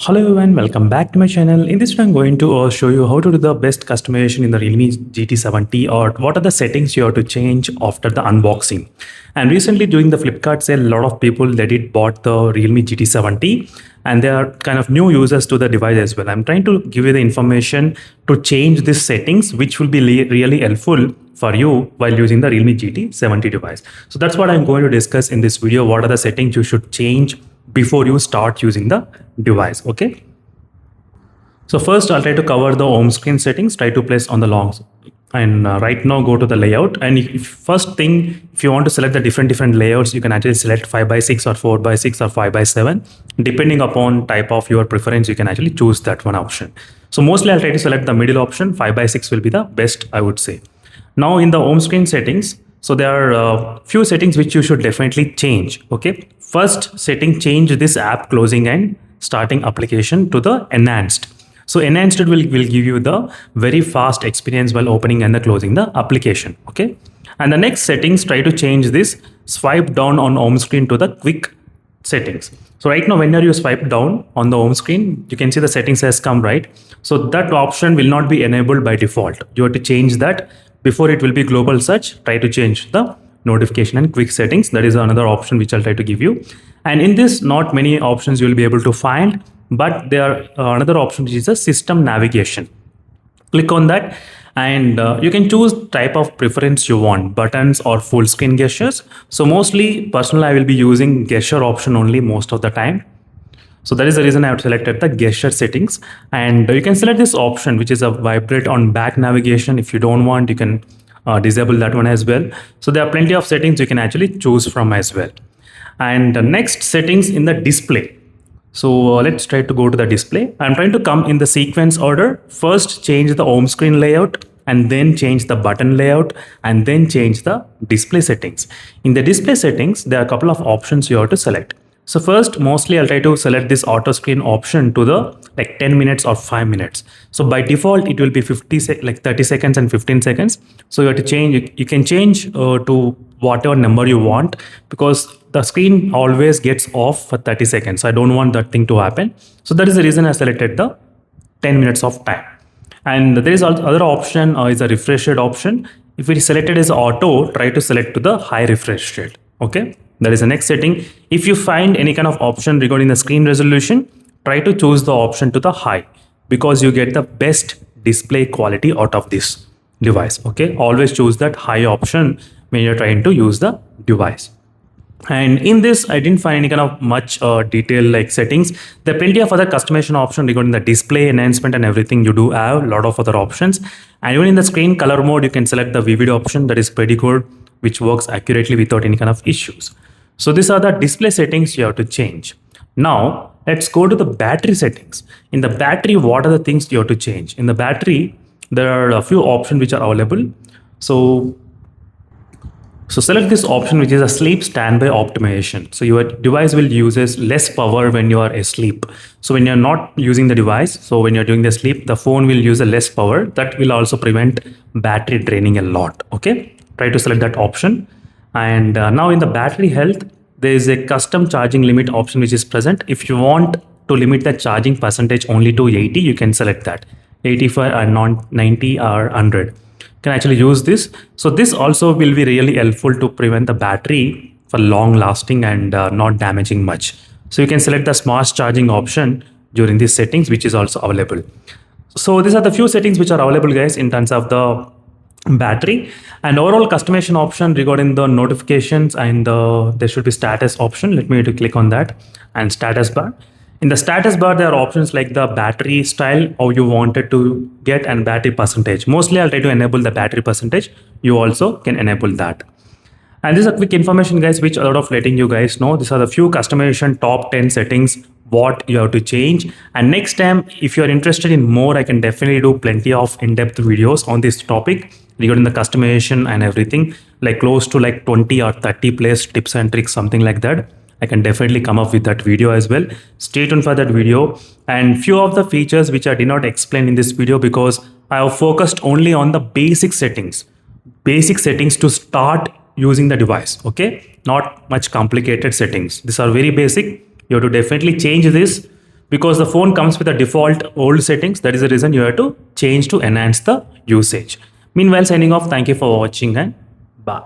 Hello everyone, welcome back to my channel. In this video, I'm going to show you how to do the best customization in the Realme GT70 or what are the settings you have to change after the unboxing. And recently during the Flipkart sale, a lot of people that did bought the Realme GT70 and they are kind of new users to the device as well. I'm trying to give you the information to change these settings, which will be really helpful for you while using the Realme GT70 device. So that's what I'm going to discuss in this video. What are the settings you should change before you start using the device. Okay, so first I'll try to cover the home screen settings, try to place on the long, and right now go to the layout. And first thing, if you want to select the different layouts, you can actually select 5x6 or 4x6 or 5x7 depending upon type of your preference. You can actually choose that one option. So mostly I'll try to select the middle option. 5x6 will be the best, I would say. Now in the home screen settings, so there are a few settings which you should definitely change. Okay, first setting, change this app closing and starting application to the enhanced. So enhanced will give you the very fast experience while opening and the closing the application. Okay, and the next settings, try to change this swipe down on home screen to the quick settings. So right now whenever you swipe down on the home screen, you can see the settings has come, right? So that option will not be enabled by default. You have to change that. Before it will be global search, try to change the notification and quick settings. That is another option which I'll try to give you. And in this, not many options you will be able to find, but there are another option which is a system navigation. Click on that and you can choose type of preference you want, buttons or full screen gestures. So mostly personally I will be using gesture option only most of the time. So that is the reason I have selected the gesture settings, and you can select this option which is a vibrate on back navigation. If you don't want, you can disable that one as well. So there are plenty of settings you can actually choose from as well. And the next settings in the display. So let's try to go to the display. I'm trying to come in the sequence order. First change the home screen layout, and then change the button layout, and then change the display settings. In the display settings, there are a couple of options you have to select. So first, mostly I'll try to select this auto screen option to the like 10 minutes or 5 minutes. So by default, it will be 30 seconds and 15 seconds. So you have to change, you can change to whatever number you want, because the screen always gets off for 30 seconds. So I don't want that thing to happen. So that is the reason I selected the 10 minutes of time. And there is other option is a refresh rate option. If it is selected as auto, try to select to the high refresh rate. Okay. That is the next setting. If you find any kind of option regarding the screen resolution, try to choose the option to the high, because you get the best display quality out of this device. Okay, always choose that high option when you're trying to use the device. And in this, I didn't find any kind of much detail like settings. There are plenty of other customization options regarding the display enhancement and everything. You do have a lot of other options. And even in the screen color mode, you can select the vivid option. That is pretty good, which works accurately without any kind of issues. So these are the display settings you have to change. Now let's go to the battery settings. In the battery, what are the things you have to change? In the battery, there are a few options which are available. So select this option which is a sleep standby optimization. So your device will use less power when you are asleep. So when you're not using the device, so when you're doing the sleep, the phone will use a less power. That will also prevent battery draining a lot. Okay, try to select that option. And now in the battery health, there is a custom charging limit option which is present. If you want to limit the charging percentage only to 80, you can select that. 85 or 90 or 100. You can actually use this. So this also will be really helpful to prevent the battery for long lasting and not damaging much. So you can select the smart charging option during these settings, which is also available. So these are the few settings which are available, guys, in terms of the battery. And overall customization option regarding the notifications, and there should be status option. Let me click on that, and status bar. In the status bar, there are options like the battery style, how you wanted to get, and battery percentage. Mostly I'll try to enable the battery percentage. You also can enable that. And this is a quick information, guys, which a lot of letting you guys know. These are the few customization top 10 settings what you have to change. And next time, if you're interested in more, I can definitely do plenty of in-depth videos on this topic regarding the customization and everything, like close to like 20 or 30 plus tips and tricks, something like that. I can definitely come up with that video as well. Stay tuned for that video. And few of the features which I did not explain in this video, because I have focused only on the basic settings to start using the device. Okay, not much complicated settings. These are very basic. You have to definitely change this because the phone comes with a default old settings. That is the reason you have to change to enhance the usage. Meanwhile, signing off. Thank you for watching and bye.